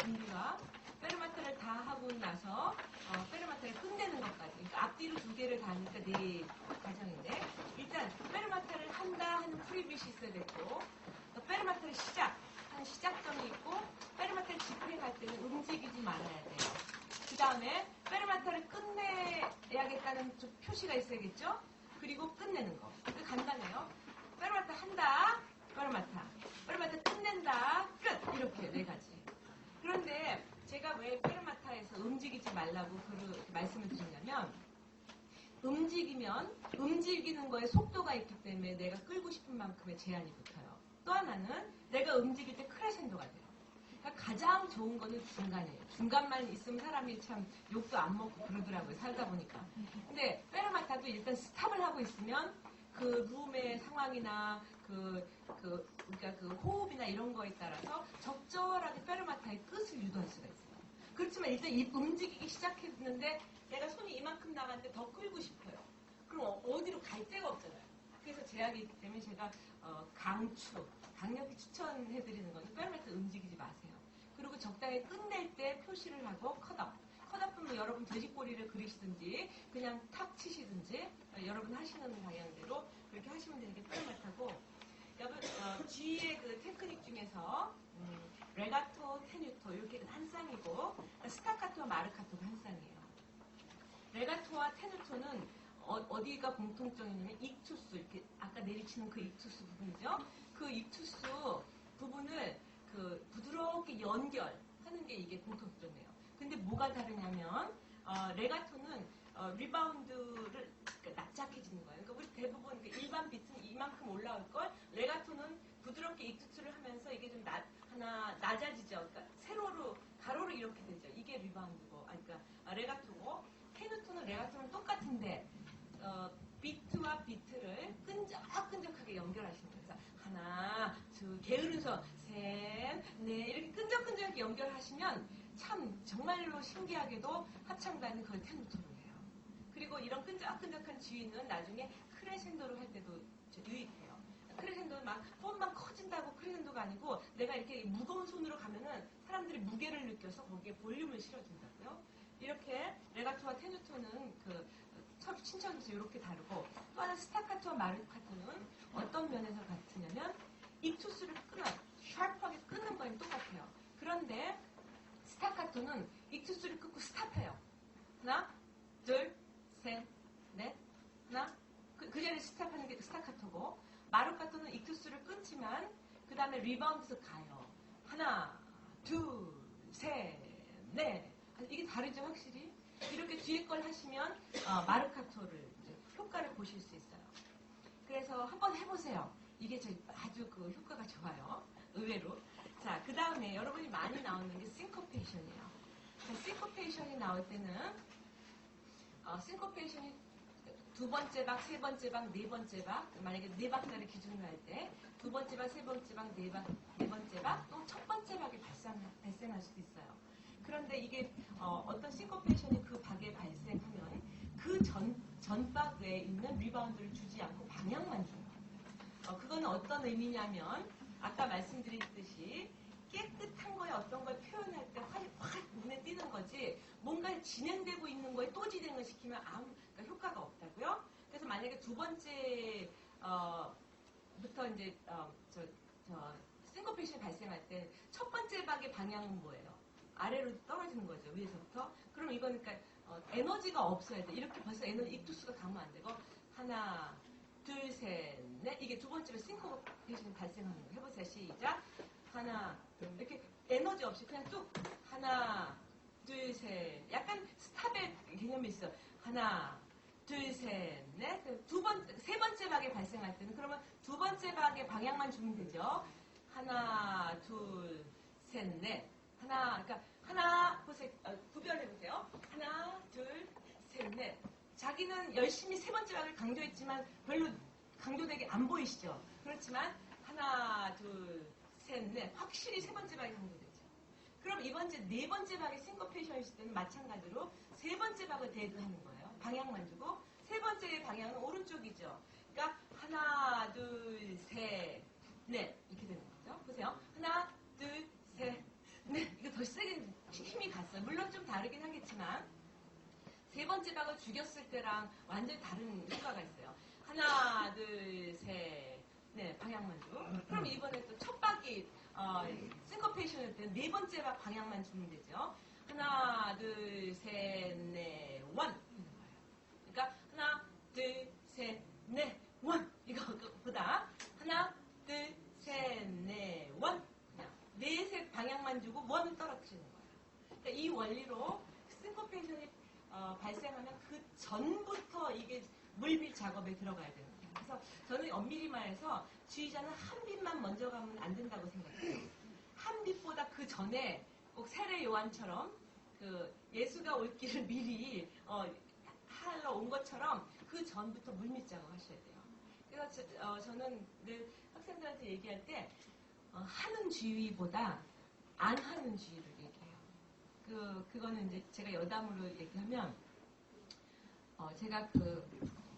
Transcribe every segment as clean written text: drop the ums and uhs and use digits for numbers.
준비가 페르마타를 다 하고 나서 페르마타를 끝내는 것까지. 그러니까 앞뒤로 두 개를 다 하니까 네 과정인데 일단 페르마타를 한다 하는 프리빗이 있어야 됐고 또 페르마타를 하는 시작점이 있고 페르마타를 집행할 때는 움직이지 말아야 돼요. 그 다음에 페르마타를 끝내야겠다는 표시가 있어야겠죠? 그리고 끝내는 거. 그 간단해요. 페르마타 한다, 페르마타 끝낸다, 끝! 이렇게 네 가지. 그런데 제가 왜 페르마타에서 움직이지 말라고 말씀을 드리냐면 움직이는 거에 속도가 있기 때문에 내가 끌고 싶은 만큼의 제한이 붙어요. 또 하나는 내가 움직일 때 크레센도가 돼요. 그러니까 가장 좋은 거는 중간이에요. 중간만 있으면 사람이 참 욕도 안 먹고 그러더라고요. 살다 보니까. 근데 페르마타도 일단 스탑을 하고 있으면 그 룸의 상황이나 그러니까 그 호흡이나 이런 거에 따라서 적절하게 페르마타의 끝을 유도할 수가 있어요. 그렇지만 일단 움직이기 시작했는데 내가 손이 이만큼 나갔는데 더 끌고 싶어요. 그럼 어디로 갈 데가 없잖아요. 그래서 제약이 있기 때문에 제가 강력히 추천해드리는 것은 페르마타 움직이지 마세요. 그리고 적당히 끝낼 때 표시를 하고 컷업. 컷업은 여러분 돼지꼬리를 그리시든지 그냥 탁 치시든지 여러분 하시는 방향대로 그렇게 하시면 되는 게 페르마타고 여러분 G의 그 테크닉 중에서 레가토, 테뉴토 이렇게 한 쌍이고 스타카토와 마르카토가 한 쌍이에요. 레가토와 테뉴토는 어디가 공통점이냐면 익투스 이렇게 아까 내리치는 그 익투스 부분이죠. 그 익투스 부분을 부드럽게 연결하는 게 이게 공통점이에요. 근데 뭐가 다르냐면 레가토는 리바운드를 납작해지는 거예요. 그러니까 우리 대부분 일반 비트는 이만큼 올라올 걸 레가토는 부드럽게 익투스를 하면서 이게 좀 낮아지죠. 그러니까 가로로 이렇게 되죠. 이게 리바운드고, 그러니까 레가토고 레가토는 똑같은데 비트와 비트를 끈적끈적하게 연결하시는 거예요. 그래서 하나, 둘, 게으른 손, 셋, 넷 이렇게 끈적끈적하게 연결하시면 참 정말로 신기하게도 합창단은 그걸 테누토로 해요. 그리고 이런 끈적끈적한 지휘는 나중에 크레센도로 할 때도 유익해요. 크레센도는 막 폼만 커진다고 크레센도가 아니고 내가 이렇게 무거운 손으로 가면은 사람들이 무게를 느껴서 거기에 볼륨을 실어준다고요. 이렇게 레가토와 테누토는 친척에서 이렇게 다르고 또 하나 스타카토와 마르카토는 어떤 면에서 같으냐면 익투스를 샤프하게 끊는 거는 똑같아요. 그런데 스타카토는 익투스를 끊고 스탑해요. 하나, 둘, 셋, 넷, 하나. 그 자리에 스탑하는 게 스타카토고 마르카토는 익투스를 끊지만 그 다음에 리바운드에서 가요. 하나, 둘, 셋, 넷. 이게 다르죠, 확실히? 이렇게 뒤에 걸 하시면 마르카토를 효과를 보실 수 있어요. 그래서 한번 해보세요. 이게 아주 효과가 좋아요. 의외로. 자, 그 다음에 여러분이 많이 나오는 게 싱코페이션이에요. 싱코페이션이 나올 때는 싱코페이션이 두 번째 박, 세 번째 박, 네 번째 박, 만약에 네 박자를 기준으로 할 때 두 번째 박, 세 번째 박, 네 번째 박, 또 첫 번째 박이 발생할 수도 있어요. 그런데 이게 어떤 싱코페이션이 그 박에 발생하면 그 전박 외에 있는 리바운드를 주지 않고 방향만 줘요. 그건 어떤 의미냐면 아까 말씀드렸듯이 깨끗한 거에 어떤 걸 표현할 때 확 눈에 띄는 거지 뭔가 진행되고 있는 거에 또 진행을 시키면 그러니까 효과가 없다고요. 그래서 만약에 두 번째 부터 이제 싱코페이션이 발생할 때 첫 번째 박의 방향은 뭐예요? 아래로 떨어지는 거죠. 위에서부터. 그럼 이거는 그러니까 에너지가 없어야 돼. 이렇게 벌써 익투스가 가면 안 되고 하나, 둘, 셋, 넷. 이게 두 번째로 싱코페이션이 발생하는 거예요. 해보세요. 시작. 하나, 이렇게 에너지 없이 그냥 쭉 하나, 둘, 셋. 약간 스탑의 개념이 있어. 하나, 둘, 셋, 넷. 세 번째 박에 발생할 때는 그러면 두 번째 박의 방향만 주면 되죠. 하나, 둘, 셋, 넷. 그러니까 하나, 보세요. 구별해보세요. 하나, 둘, 셋, 넷. 자기는 열심히 세 번째 박을 강조했지만 별로 강조되게 안 보이시죠? 그렇지만 하나, 둘, 셋, 넷. 확실히 세 번째 박이 강조되죠. 그럼 이번 네 번째 박의 싱코페이션이 있을 때는 마찬가지로 세 번째 박을 대두하는 거예요. 방향만 주고 세 번째의 방향은 오른쪽이죠. 그러니까 하나, 둘, 셋, 넷 이렇게 되는 거죠. 보세요. 하나, 둘, 셋, 넷. 이거 더 세게 물론 좀 다르긴 하겠지만 세 번째 박을 죽였을 때랑 완전히 다른 효과가 있어요. 하나, 둘, 셋, 네, 방향만주. 그럼 이번에 또 첫 박이 싱커페이션일 때는 네 번째 박 방향만 주면 되죠. 하나, 둘, 셋, 넷, 원. 그러니까 하나, 둘, 셋, 넷, 원. 이거보다 하나, 둘, 셋, 넷, 원. 그냥 넷의 방향만 주고 원을 떨어뜨리는 거예요. 그러니까 이 원리로 싱커페이션이 발생하면 그 전부터 이게 물밀 작업에 들어가야 되는 거예요. 그래서 저는 엄밀히 말해서 지휘자는 한 빛만 먼저 가면 안 된다고 생각해요. 한 빛보다 그 전에 꼭 세례 요한처럼 그 예수가 올 길을 미리 하러 온 것처럼 그 전부터 물밀 작업 하셔야 돼요. 그래서 저는 늘 학생들한테 얘기할 때 하는 지휘보다 안 하는 지휘를 얘기해요. 그거는 이제 제가 여담으로 얘기하면 제가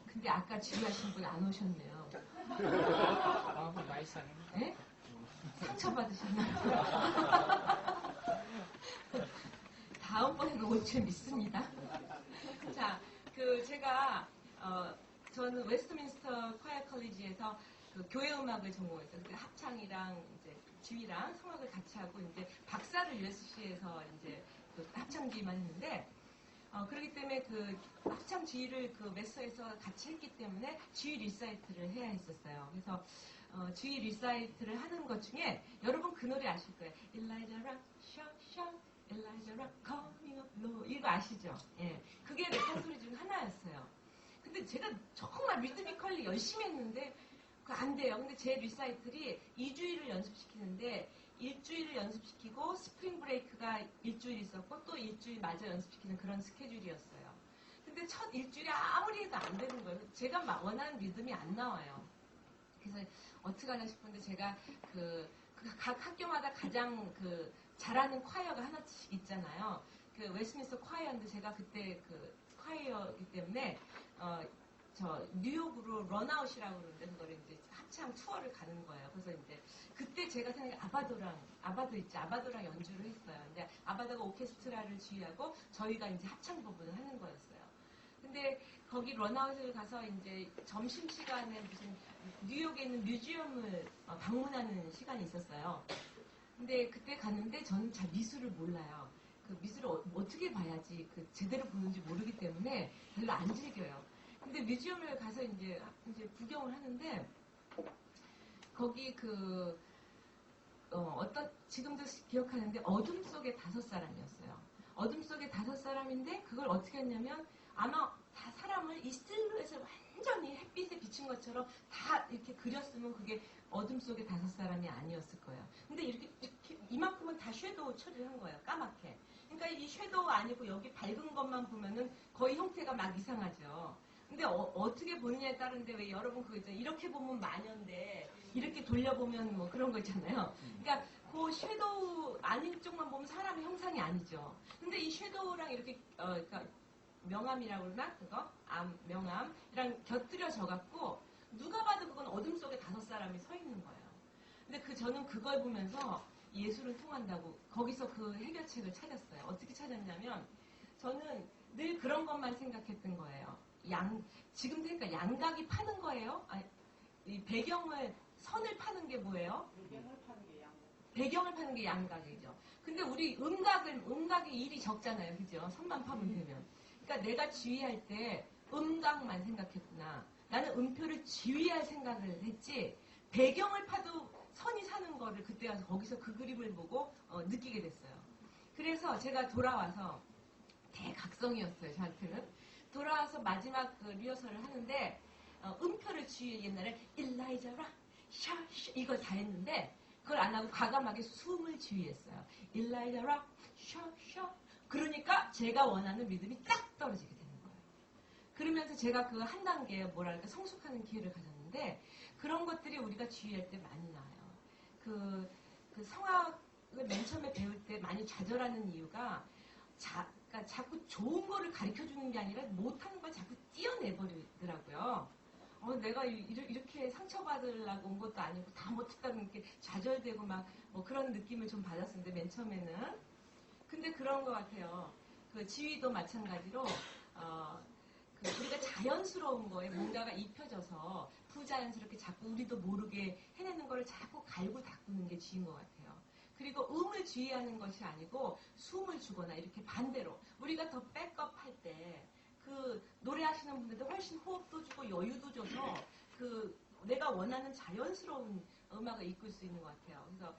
근데 아까 지휘하신 분 안 오셨네요. 많이 싸네. 네? 상처 받으셨나요? 다음번에는 올 줄 믿습니다. 자, 제가 저는 웨스트민스터 콰이어 컬리지에서 교회 음악을 전공했어요. 합창이랑 이제 지휘랑 성악을 같이 하고 이제 박사를 USC에서 이제 합창지휘만 했는데 그렇기 때문에 합창 지휘를 메서에서 같이 했기 때문에 지휘 리사이트를 해야 했었어요. 그래서 지휘 리사이트를 하는 것 중에 여러분 그 노래 아실 거예요. Elijah Rock, shout, shout, Elijah Rock, coming up low. 이거 아시죠? 예, 그게 레퍼토리 중 하나였어요. 근데 제가 정말 리드미컬리 열심히 했는데 안 돼요. 근데 제 리사이틀이 2주일을 연습시키는데 일주일을 연습시키고 스프링 브레이크가 일주일 있었고 또 일주일 마저 연습시키는 그런 스케줄이었어요. 근데 첫 일주일에 아무리 해도 안 되는 거예요. 제가 원하는 리듬이 안 나와요. 그래서 어떻게 하나 싶은데 제가 각 학교마다 가장 잘하는 콰이어가 하나씩 있잖아요. 웨스트민스터 콰이어인데 제가 그때 콰이어이기 때문에 저 뉴욕으로 런아웃이라고 그러는데 그거를 이제 합창 투어를 가는 거예요. 그래서 이제 그때 제가 생각에 아바도랑 연주를 했어요. 근데 아바도가 오케스트라를 지휘하고 저희가 이제 합창 부분을 하는 거였어요. 근데 거기 런아웃을 가서 이제 점심시간에 무슨 뉴욕에 있는 뮤지엄을 방문하는 시간이 있었어요. 근데 그때 갔는데 저는 잘 미술을 몰라요. 미술을 어떻게 봐야지 제대로 보는지 모르기 때문에 별로 안 즐겨요. 근데 뮤지엄을 가서 이제 구경을 하는데 거기 지금도 기억하는데 어둠 속의 5사람이었어요. 어둠 속의 5사람인데 그걸 어떻게 했냐면 아마 다 사람을 이 실루엣을 완전히 햇빛에 비친 것처럼 다 이렇게 그렸으면 그게 어둠 속의 5사람이 아니었을 거예요. 근데 이렇게 이만큼은 다 섀도우 처리를 한 거예요. 까맣게. 그러니까 이 섀도우 아니고 여기 밝은 것만 보면은 거의 형태가 막 이상하죠. 근데 어떻게 보느냐에 따른데 왜 여러분 그거 있잖아요. 이렇게 보면 마녀인데 이렇게 돌려보면 뭐 그런 거 있잖아요. 그러니까 그 섀도우 아닌 쪽만 보면 사람의 형상이 아니죠. 근데 이 섀도우랑 이렇게 그러니까 명암이라고 그러나 그거 명암이랑 곁들여져 갖고 누가 봐도 그건 어둠 속에 5사람이 서 있는 거예요. 근데 저는 그걸 보면서 예술은 통한다고 거기서 해결책을 찾았어요. 어떻게 찾았냐면 저는 늘 그런 것만 생각했던 거예요. 지금 그러니까 양각이 파는 거예요. 이 선을 파는 게 뭐예요? 배경을 파는 게 양각이죠. 근데 우리 음각의 일이 적잖아요. 그죠? 선만 파면 되면. 그러니까 내가 지휘할 때 음각만 생각했구나. 나는 음표를 지휘할 생각을 했지 배경을 파도 선이 사는 거를 그때 가서 거기서 그 그림을 보고 느끼게 됐어요. 그래서 제가 돌아와서 대각성이었어요. 저한테는. 돌아와서 마지막 리허설을 하는데 음표를 옛날에 일라이자라 샤 이거 다 했는데 그걸 안 하고 과감하게 숨을 지휘했어요. 일라이자라 샤 그러니까 제가 원하는 리듬이 딱 떨어지게 되는 거예요. 그러면서 제가 한 단계 뭐랄까 성숙하는 기회를 가졌는데 그런 것들이 우리가 지휘할 때 많이 나와요. 성악을 맨 처음에 배울 때 많이 좌절하는 이유가 그러니까 자꾸 좋은 거를 가르쳐주는 게 아니라 못하는 걸 자꾸 띄어내버리더라고요. 내가 이렇게 상처받으려고 온 것도 아니고 다 못했다는 게 좌절되고 막 뭐 그런 느낌을 좀 받았었는데 맨 처음에는. 근데 그런 것 같아요. 그 지휘도 마찬가지로 우리가 자연스러운 거에 뭔가가 입혀져서 부자연스럽게 자꾸 우리도 모르게 해내는 걸 자꾸 갈고 닦는 게 지인 것 같아요. 그리고 음을 지휘하는 것이 아니고 숨을 주거나 이렇게 반대로 우리가 더 백업할 때 그 노래하시는 분들도 훨씬 호흡도 주고 여유도 줘서 그 내가 원하는 자연스러운 음악을 이끌 수 있는 것 같아요. 그래서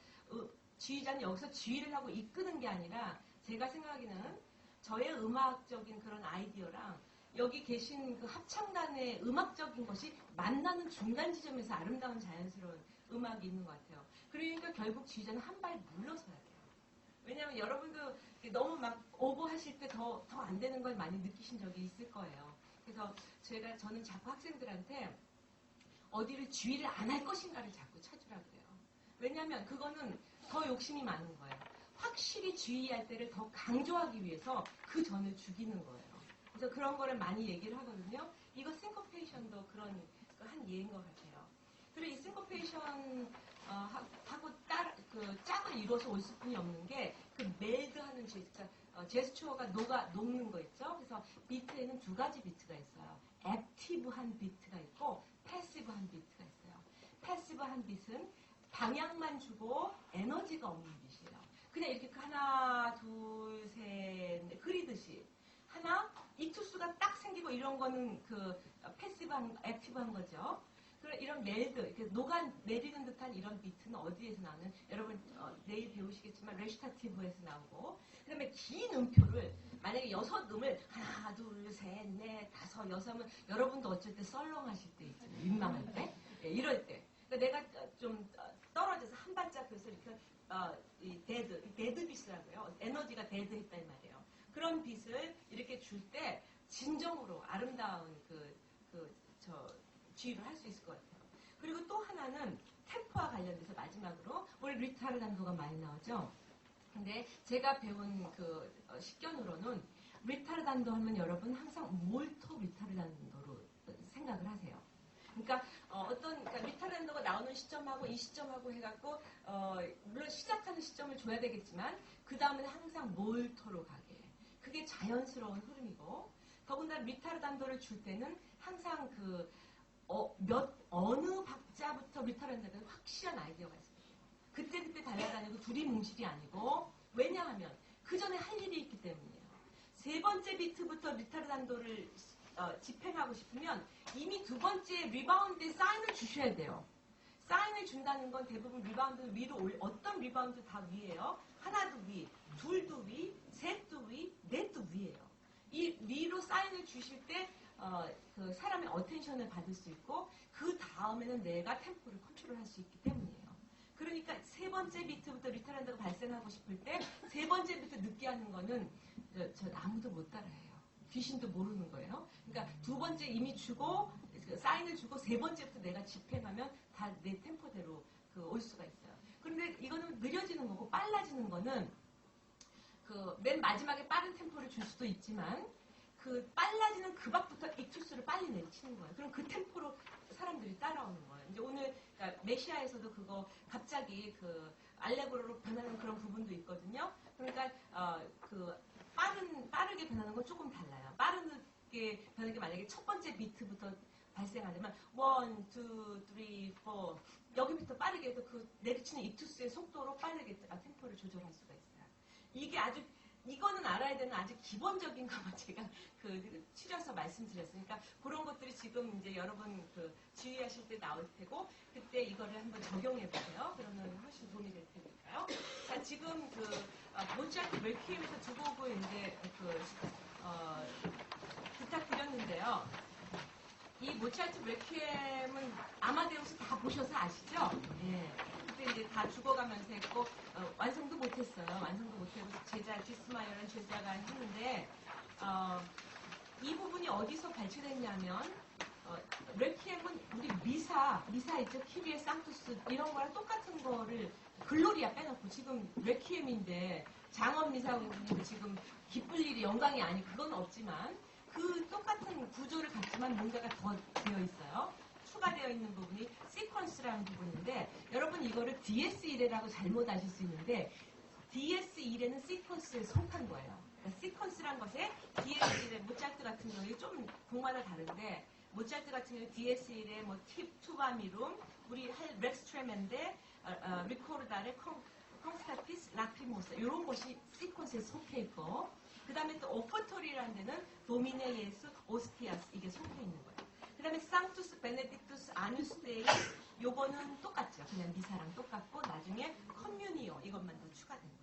지휘자는 여기서 지휘를 하고 이끄는 게 아니라 제가 생각하기는 저의 음악적인 그런 아이디어랑 여기 계신 그 합창단의 음악적인 것이 만나는 중간 지점에서 아름다운 자연스러운 음악이 있는 것 같아요. 그러니까 결국 지휘자는 한 발 물러서야 돼요. 왜냐하면 여러분도 너무 막 오버하실 때 더 안 되는 걸 많이 느끼신 적이 있을 거예요. 그래서 저는 자꾸 학생들한테 어디를 지휘를 안 할 것인가를 자꾸 찾으라 그래요. 왜냐하면 그거는 더 욕심이 많은 거예요. 확실히 지휘할 때를 더 강조하기 위해서 그 전을 죽이는 거예요. 그래서 그런 거를 많이 얘기를 하거든요. 이거 싱코페이션도 그런 한 예인 것 같아요. 그리고 이 싱코페이션 하고 그 짝을 이뤄서 올 수뿐이 없는 게 그 멜드하는 제스처가 녹는 거 있죠. 그래서 비트에는 두 가지 비트가 있어요. 액티브한 비트가 있고 패시브한 비트가 있어요. 패시브한 비트는 방향만 주고 에너지가 없는 비트예요. 그냥 이렇게 하나, 둘, 셋, 넷 그리듯이 하나 이투수가 딱 생기고 이런 거는 그 패시브한, 액티브한 거죠. 이런 멜드, 이렇게 녹아내리는 듯한 이런 비트는 어디에서 나오는? 여러분 내일 배우시겠지만 레시타티브에서 나오고, 그 다음에 긴 음표를 만약에 6음을 하나, 둘, 셋, 넷, 다섯, 여섯은 여러분도 어쩔 때 썰렁하실 때 있잖아요. 민망할 때, 이럴 때. 그러니까 내가 좀 떨어져서 한 발짝 그래서 이렇게 이 데드 빛이라고요. 에너지가 데드했다 이 말이에요. 그런 빛을 이렇게 줄 때 진정으로 아름다운 지휘를 할 수 있을 것 같아요. 그리고 또 하나는 템포와 관련돼서 마지막으로 우리 리타르단도가 많이 나오죠. 근데 제가 배운 그 식견으로는 리타르단도 하면 여러분 항상 몰토 리타르단도로 생각을 하세요. 그러니까 그러니까 리타르단도가 나오는 시점하고 이 시점하고 해갖고 물론 시작하는 시점을 줘야 되겠지만 그 다음에는 항상 몰토로 가게. 그게 자연스러운 흐름이고 더군다나 리타르단도를 줄 때는 항상 어느 박자부터 리타르단도가 확실한 아이디어가 있어요. 그때 달려다니고 둘이 뭉실이 아니고 왜냐하면 그 전에 할 일이 있기 때문이에요. 세 번째 비트부터 리타르단도를 집행하고 싶으면 이미 두 번째 리바운드에 사인을 주셔야 돼요. 사인을 준다는 건 대부분 리바운드 위로 어떤 리바운드 다 위에요. 하나도 위, 둘도 위, 셋도 위, 넷도 위에요. 이 위로 사인을 주실 때 그 사람의 어텐션을 받을 수 있고 그 다음에는 내가 템포를 컨트롤할 수 있기 때문이에요. 그러니까 세 번째 비트부터 리타르단도가 발생하고 싶을 때 세 번째 비트 늦게 하는 거는 아무도 못 따라해요. 귀신도 모르는 거예요. 그러니까 두 번째 이미 주고 사인을 주고 세 번째부터 내가 집행하면 다 내 템포대로 올 수가 있어요. 그런데 이거는 느려지는 거고 빨라지는 거는 맨 마지막에 빠른 템포를 줄 수도 있지만 빨라지는 그 밖부터 익투스를 빨리 내치는 거예요. 그럼 그 템포로 사람들이 따라오는 거예요. 이제 오늘 그러니까 메시아에서도 그거 갑자기 알레고로로 변하는 그런 부분도 있거든요. 그러니까 빠르게 변하는 건 조금 달라요. 빠르게 변하는 게 만약에 첫 번째 비트부터 발생하려면 1, 2, 3, 4 여기부터 빠르게 해서 내리치는 익투스의 속도로 빠르게 템포를 조절할 수가 있어요. 이거는 알아야 되는 아주 기본적인 것만 제가 추려서 말씀드렸으니까 그런 것들이 지금 이제 여러분 지휘하실 때 나올 테고 그때 이거를 한번 적용해 보세요. 그러면 훨씬 도움이 될 테니까요. 자, 지금 모차르트 레퀴엠에서 두 곡을 이제 부탁드렸는데요. 이 모차르트 레퀴엠은 아마데우스 다 보셔서 아시죠? 예. 그때 이제 다 죽어가면서 했고 완성도 못했어요. 완성도 못하고 디스마이어라는 제자가 했는데 이 부분이 어디서 발췌됐냐면 레퀴엠은 우리 미사 있죠? 키리에 상투스 이런 거랑 똑같은 거를 글로리아 빼놓고 지금 레퀴엠인데 장엄 미사고 지금 기쁠 일이 영광이 아니 그건 없지만 그 똑같은 구조를 갖지만 뭔가가 더 되어 있어요. 추가되어 있는 부분이 시퀀스라는 부분인데 여러분 이거를 DS1이라고 잘못 아실 수 있는데 DS1에는 시퀀스에 속한 거예요. 그러니까 시퀀스란 것에 DS1의 모차르트 같은 경우에 좀 곡마다 다른데 모차르트 같은 경우에 DS1에 뭐 팁, 투바미룸, 우리 할 렉스 트레멘데, 리코르다레, 콩스타티스, 라크리모사 이런 것이 시퀀스에 속해 있고 그 다음에 또 오퍼토리라는 데는 도미네 예수, 오스티아스 이게 속해 있는 거예요. 그 다음에 상투스, 베네딕투스, 아누스 데이 요거는 똑같죠. 그냥 미사랑 똑같고 나중에 커뮤니오 이것만 더 추가된 거예요.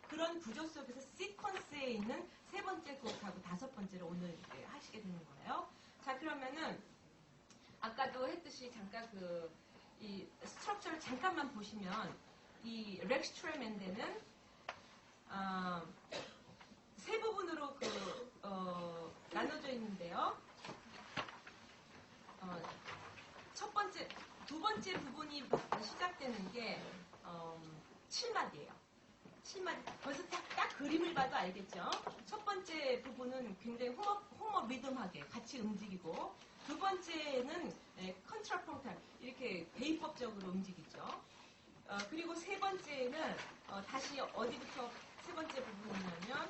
그런 구조 속에서 시퀀스에 있는 세 번째 곡하고 다섯 번째를 오늘 하시게 되는 거예요. 자 그러면은 아까도 했듯이 잠깐 이 스트럭처를 잠깐만 보시면 이 렉스트레멘데는 세 부분으로 나눠져 있는데요. 두 번째 부분이 시작되는 게 7마디예요. 7마디. 벌써 딱 그림을 봐도 알겠죠? 첫 번째 부분은 굉장히 호머 리듬하게 같이 움직이고 두 번째는 컨트라펑탈 이렇게 대입법적으로 움직이죠. 그리고 세 번째는 다시 어디부터 세 번째 부분이냐면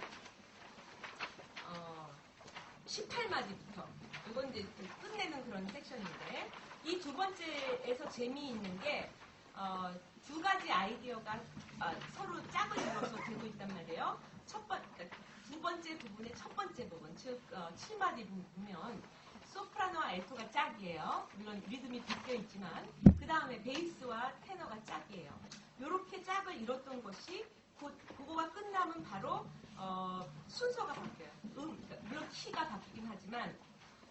18마디부터 이건 이제 끝내는 그런 섹션인데 이 두 번째에서 재미있는 게 두 가지 아이디어가 서로 짝을 이뤄서 되고 있단 말이에요. 두 번째 부분의 첫 번째 부분, 즉 7마디 보면 소프라노와 알토가 짝이에요. 물론 리듬이 바뀌어 있지만 그 다음에 베이스와 테너가 짝이에요. 이렇게 짝을 이뤘던 것이 그거가 끝나면 바로 순서가 바뀌어요. 그러니까 물론 키가 바뀌긴 하지만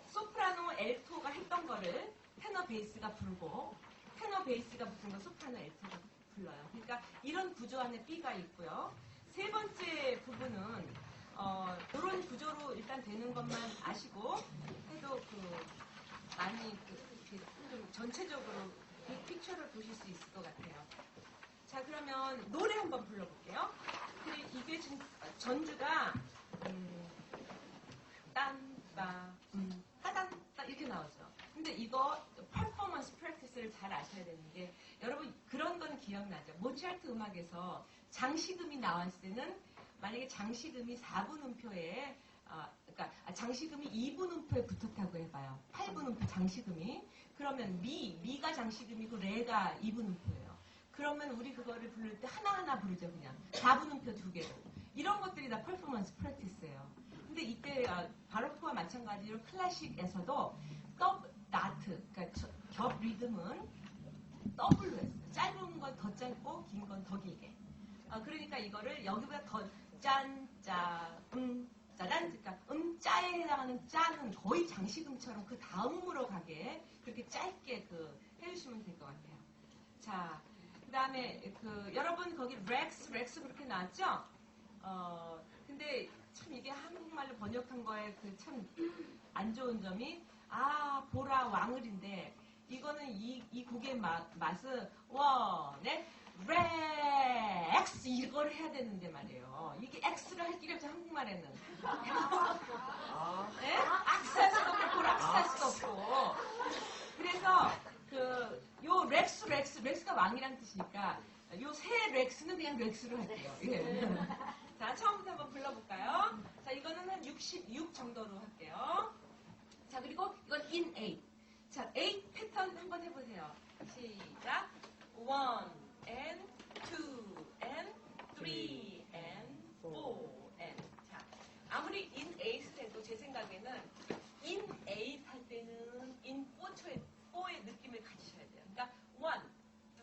소프라노, 알토가 했던 거를 테너, 베이스가 부르고 테너, 베이스가 붙은 거 소프라노, 알토가 불러요. 그러니까 이런 구조 안에 B가 있고요. 세 번째 부분은 이런 구조로 일단 되는 것만 아시고 해도 많이 좀 전체적으로 이 픽처를 보실 수 있을 것 같아요. 자 그러면 노래 한번 불러볼게요. 이게 지금 전주가 딴따 따단 따 이렇게 나오죠. 근데 이거 퍼포먼스 프랙티스를 잘 아셔야 되는 게 여러분 그런 건 기억나죠. 모차르트 음악에서 장시금이 나왔을 때는 만약에 장시금이 4분 음표에 그러니까 장시금이 2분 음표에 붙었다고 해봐요. 8분 음표 장시금이 그러면 미가 장시금이고 레가 2분 음표예요. 그러면 우리 그거를 부를 때 하나하나 부르죠. 그냥 4분 음표 두 개로. 이런 것들이 다 퍼포먼스 프랙티스예요. 근데 이때 바로크와 마찬가지로 클래식에서도 나트, 그러니까 겹 리듬은 더블로 했어요. 짧은 건 더 짧고 긴 건 더 길게. 그러니까 이거를 여기보다 더 짠짜 짜란 그러니까 짜에 해당하는 짜는 거의 장시금처럼 그 다음으로 가게 그렇게 짧게 해주시면 될 것 같아요. 자, 그다음에 여러분 거기 렉스 그렇게 나왔죠? 근데 참 이게 한국말로 번역한 거에 참 안 좋은 점이 보라 왕을인데 이거는 이 곡의 맛은 네 렉스 이걸 해야 되는데 말이에요. 이게 X를 할 길이 없죠 한국말에는. 네? 악스할 수도 없고 락스할 수도 없고. 그래서 요 렉스가 왕이란 뜻이니까 요 세 렉스는 그냥 렉스로 할게요. 예. 자 처음부터 한번 불러볼까요? 자 이거는 한 66 정도로 할게요. 자 그리고 이건 in 8. 자 8 패턴 한번 해보세요. 시작. 1 and 2 and 3 and 4 and 자 아무리 in 8을 해도 제 생각에는 in 8 할 때는 in 4의 느낌을 가지셔야 돼요. 그러니까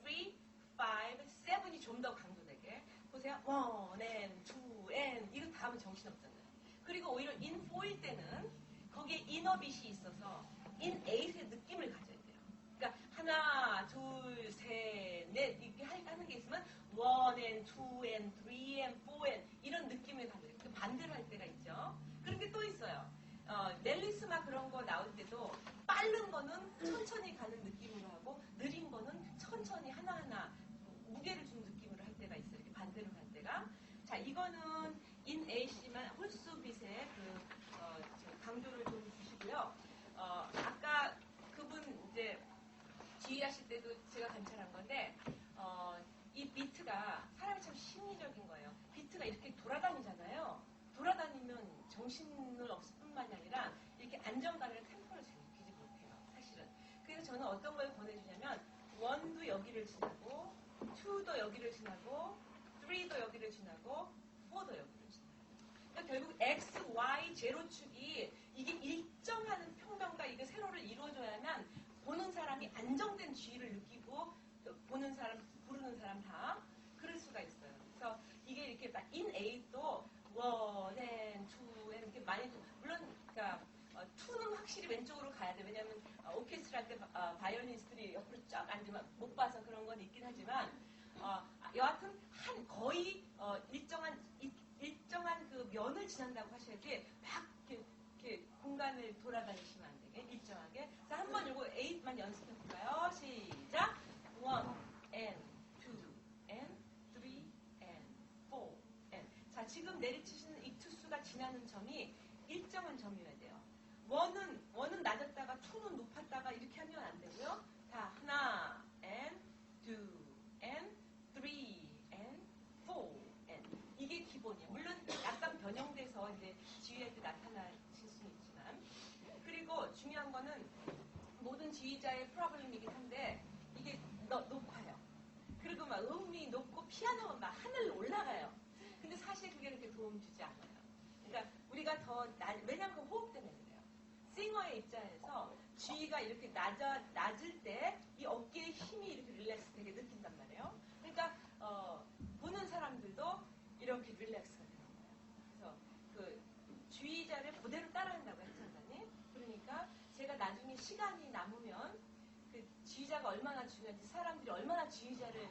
1, 3, 5, 7이 좀 더 강조되게 보세요. 1 and 2 and 이거 다 하면 정신없잖아요. 그리고 오히려 in 4일 때는 거기에 이너빗이 있어서 in 8의 느낌을 가져야 돼요. 그러니까 하나, 둘, 셋, 넷 이렇게 하는 게 있으면 1 and 2 and 3 and 4 and 이런 느낌을 가져야 돼요. 반대로 할 때가 있죠. 그런 게 또 있어요. 멜리스마 그런 거 나올 때도 빠른 거는 천천히 가는 느낌으로 하고 느린 거는 천천히 하나하나 무게를 준 느낌으로 할 때가 있어요. 이렇게 반대로 할 때가. 자, 이거는 in A씨만 홀수빗의 강조를 좀 주시고요. 아까 그분 이제 지휘하실 때도 제가 관찰한 건데 이 비트가 사람이 참 심리적인 거예요. 어떤 걸 권해주냐면 1도 여기를 지나고 2도 여기를 지나고 3도 여기를 지나고 4도 여기를 지나고 그러니까 결국 x, y, 제로축이 이게 일정한 평면과 이게 세로를 이루어줘야만 보는 사람이 안정된 주의를 느끼고 보는 사람, 부르는 사람 다 그럴 수가 있어요. 그래서 이게 이렇게 막 in 8도 1 and 2 and 이렇게 많이 물론 그러니까 2는 확실히 왼쪽으로 가야 돼. 왜냐하면 오케스트라 할 때 바이올리니스트들이 옆으로 쫙 앉으면 못 봐서 그런 건 있긴 하지만 여하튼 거의 일정한 그 면을 지난다고 하셔야지 막 이렇게 공간을 돌아다니시면 안 되게 일정하게. 자, 한번 요거 8만 연습해 볼까요? 시작. 1 and 2 and 3 and 4 and. 자, 지금 내리치시는 이 투수가 지나는 점이 일정한 점이어야 돼요. 1은 낮았다가 2는 높았다가 이렇게 하면 안 되고요. 자, 하나 and 2 and 3 and 4 and. 이게 기본이에요. 물론 약간 변형돼서 이제 지휘할 때 나타나실 수는 있지만. 그리고 중요한 거는 모든 지휘자의 프로블럼이긴 한데 이게 높아요. 그리고 막 음이 높고 피아노가 막 하늘로 올라가요. 근데 사실 그게 그렇게 도움 주지 않아요. 그러니까 우리가 왜냐면 그 호흡 때문에 그래요. 싱어의 입장에서 G가 이렇게 낮을 때 이 어깨에 힘이 이렇게 릴렉스 되게 느낀단 말이에요. 그러니까 보는 사람들도 이렇게 릴렉스가 되는 거예요. 그래서 그 주의자를 그대로 따라한다고 했잖아요. 그러니까 제가 나중에 시간이 남으면 그 주의자가 얼마나 중요한지 사람들이 얼마나 주의자를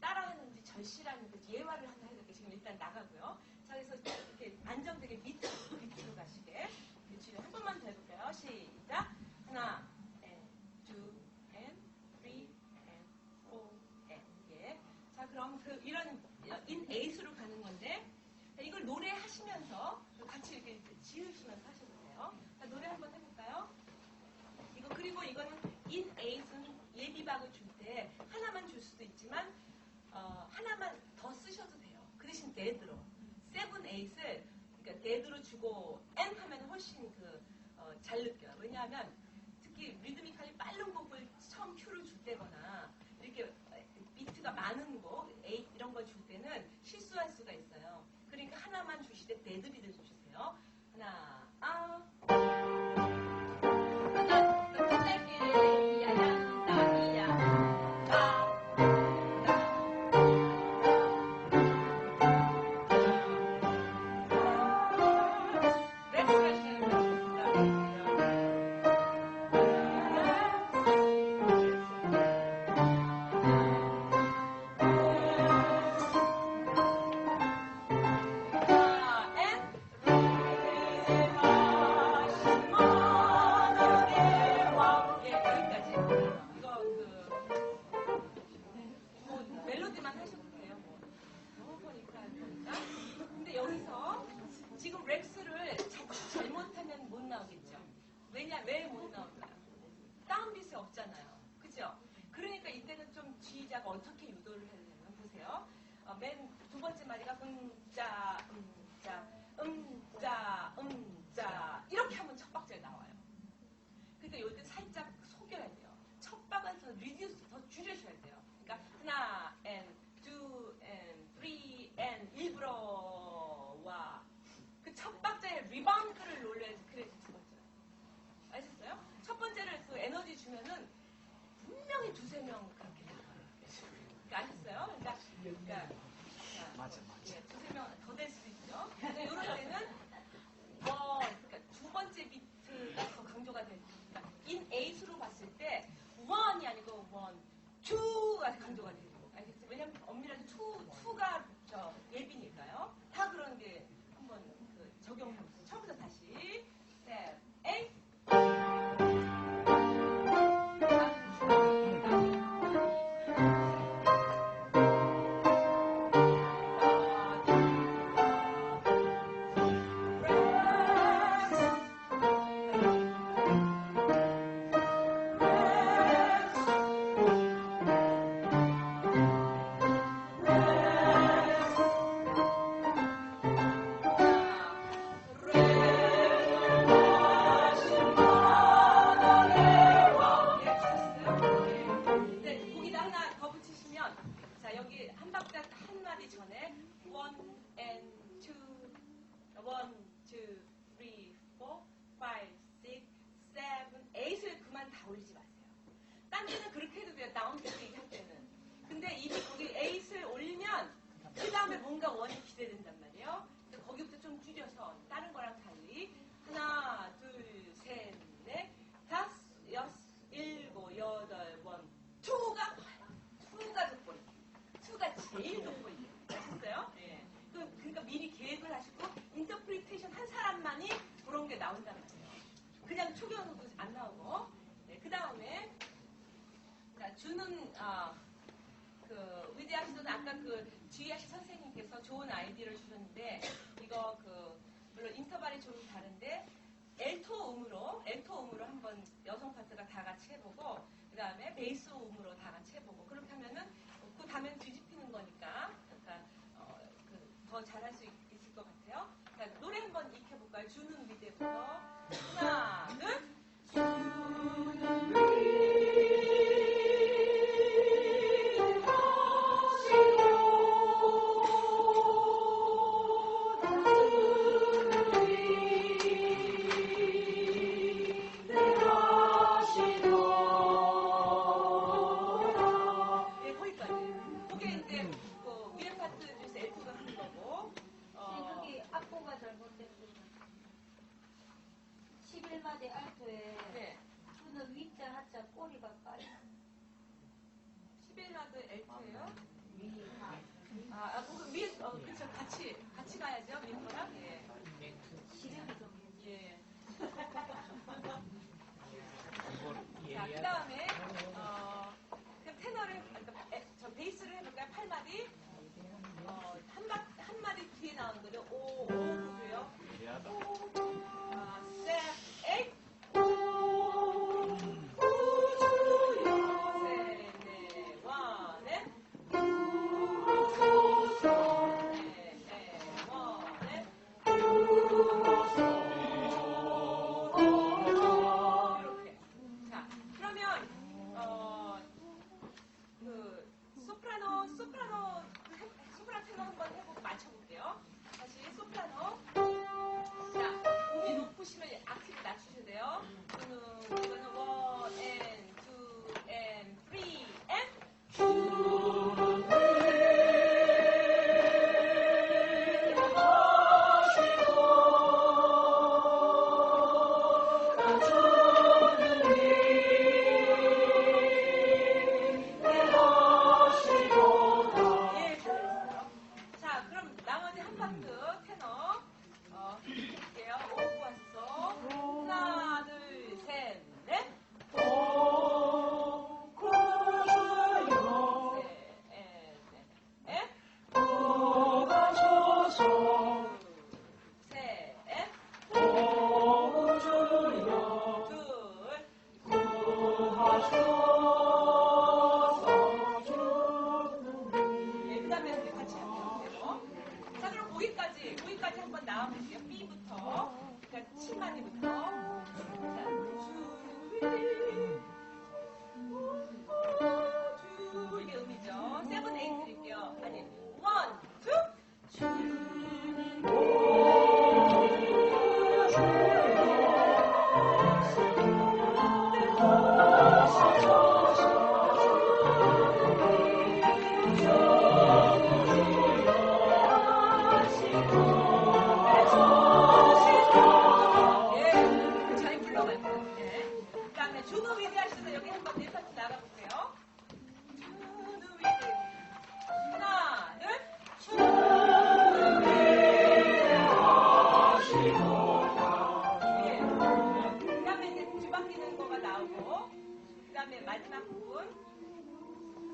따라하는지 절실한 그 예화를 하나 해드릴게요. 지금 일단 나가고요. 자, 그래서 이렇게 안정되게 밑으로 가시게 주의 한 번만 더 해볼까요? 시작. 하나, and, 2, and, 3, and, 4, and. 예. 자, 그럼 이런 in 8으로 가는 건데 이걸 노래하시면서 같이 이렇게 지으시면서 하셔도 돼요. 자, 노래 한번 해볼까요? 그리고 이거는 in 8은 예비박을 줄 때 하나만 줄 수도 있지만 하나만 더 쓰셔도 돼요. 그 대신 dead로 7, 8을 그러니까 dead로 주고 and 하면 훨씬 잘 느껴요. 왜냐하면 특히 리드미컬이 빠른 곡을 처음 큐를 줄 때거나 이렇게 비트가 많은 곡 8 이런 걸 줄 때는 실수할 수가 있어요. 그러니까 하나만 주실 때 dead 리드 주세요. 하나, 멜로디만 하셔도 돼요. 너무 보니까. 근데 여기서 지금 렉스를 잘못하면 못 나오겠죠. 왜 못 나올까요? 다운빗이 없잖아요. 그죠? 그러니까 이때는 좀 지휘자가 어떻게 유도를 해야 되냐면 보세요. 맨 두 번째 마디가 이렇게 하면 첫 박자에 나와요. 그러니까 요때 살짝 속여야 돼요. 첫 박을 더 리듀스, 더 줄여셔야 돼요. 그러니까 하나, and, 2, and, 3, and 일부러 와. 그 첫 박자에 리바운드를 놀려야지 그래야지 두 번째. 아셨어요? 첫 번째를 그 에너지 주면은 분명히 두세 명 그렇게 나와요. 그러니까 아셨어요? 그러니까 맞아. 예, 두세 명 더 될 박자 한 마디 전에 1 and 2, 1, 2, 3, 4, 5, 6, 7, 8을 그만 다 올리지 마세요. 딴 데는 그렇게 해도 돼요. 다운스테이지 할 때는. 근데 이미 거기 8을 올리면 그 다음에 뭔가 원이 기대된단 말이에요. 그래서 거기부터 좀 줄여서 다른 거랑 달리 하나, 둘, 셋, 넷, 다섯, 여섯, 일곱, 여덟, 원, 투가 돋보이. 투가 제일 돋보이. 아셨어요? 예. 그러니까 미리 계획을 하시고 인터프리테이션 한 사람만이 그런 게 나온단 말이에요. 그냥 초경도 안 나오고. 네, 그 다음에 주는 위대하신 분은 아까 주희아씨 선생님께서 좋은 아이디어를 주셨는데 이거 물론 인터벌이 좀 다른데 엘토 음으로 한번 여성 파트가 다 같이 해보고 그 다음에 베이스 음으로 다 같이 해보고 그렇게 하면은 그 다음엔 뒤집히는 거니까 그러니까 더 잘할 수 있을 것 같아요. 자, 노래 한번 익혀볼까요? 주는 위대부터 하나, 둘. 알토에 네. 주는 위자 하자 꼬리가 까요. 11라드 엘트예요? 위에 그쵸 같이 가야죠. 민거랑 예. 예. 자, 그 다음에 그럼 테너를 저 베이스를 해볼까요? 8마디 한 마디 뒤에 나오는 거죠. 5 구조요. 7, 8 소프라노 테너 한번 해보고 맞춰볼게요. 다시 소프라노. 자, 몸이 높으시면 악기를 낮추셔야 돼요. 이거는 1 and 2 and 3 and 거기까지 한번 나와볼게요. B부터. 그러니까 7마디부터. 자, 이게 음이죠. 7, 8 드릴게요. 아니, 1, 2, 준우 위대 하시면서 여기 한번 네 파트 나가볼게요. 준우 위대. 하나, 둘. 준우 위대 하시고. 그 다음에 이제 뒤바뀌는 거가 나오고, 그 다음에 마지막 부분.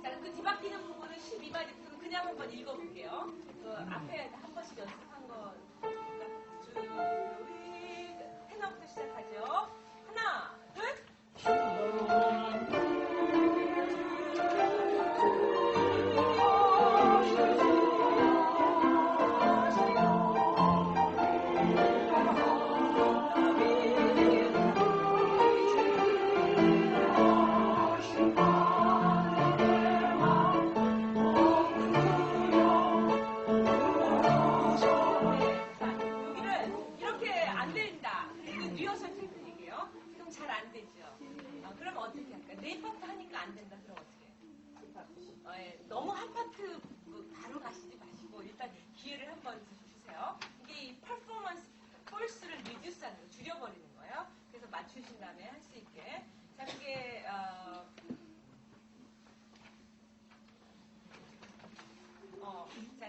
자, 그 뒤바뀌는 부분은 12마디부터는 그냥 한번 읽어볼게요. 그 앞에 한 번씩 연습한 거. 준우 위대. 테너부터 시작하죠. 하나, 둘.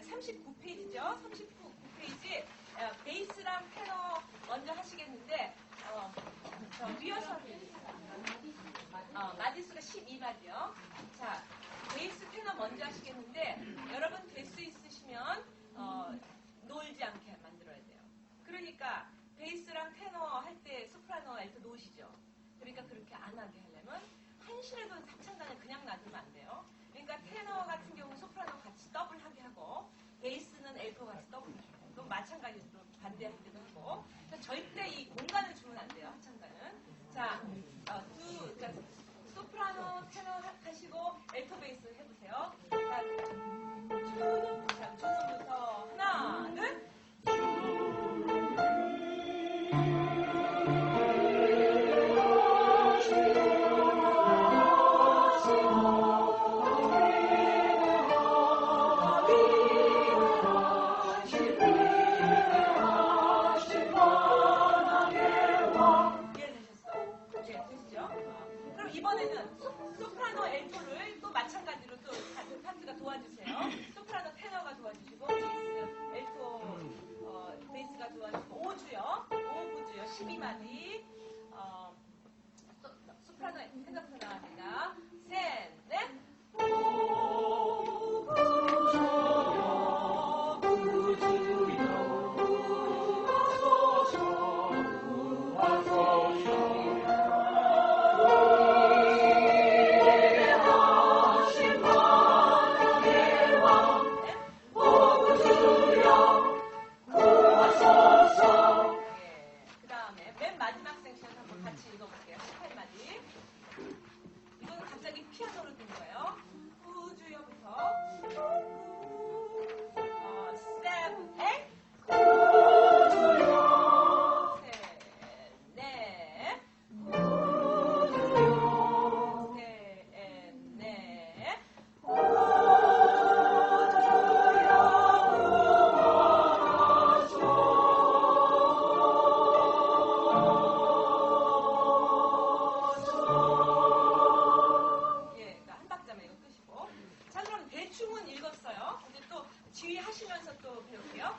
39페이지죠. 39페이지 베이스랑 테너 먼저 하시겠는데 저 리허설 마디수가 12마디요. 자, 베이스 테너 먼저 하시겠는데 여러분 될 수 있으시면 놀지 않게 만들어야 돼요. 그러니까 베이스랑 테너 할 때 소프라노 알토 놓으시죠. 그러니까 그렇게 안 하게 하려면 한실에도 합창단을 그냥 놔두면 안 돼요. 그러니까 테너 같은 경우 소프라노 같이 더블하게 하고 베이스는 엘토 같이 더블하게 하고 또 마찬가지로 반대할 때도 하고 그러니까 절대 이 공간을 주면 안 돼요. 합창단은. 자, 그러니까 소프라노 테너 하시고 엘토 베이스 해보세요. 자, 주문부터 하나, 둘. 이번에는 소프라노 엘토를 또 마찬가지로 또 같은 파트가 도와주세요. 소프라노 테너가 도와주시고 베이스 엘토 베이스가 도와주시고 오주요. 12마디 소프라노 테너 나갑니다. 셋, 넷. 피아노로 된 거예요. 우주여부터 세븐, 에잇, 우주여, 셋, 넷, 우주여, 셋, 넷, 대충은 읽었어요. 근데 또 지휘하시면서 또 배울게요.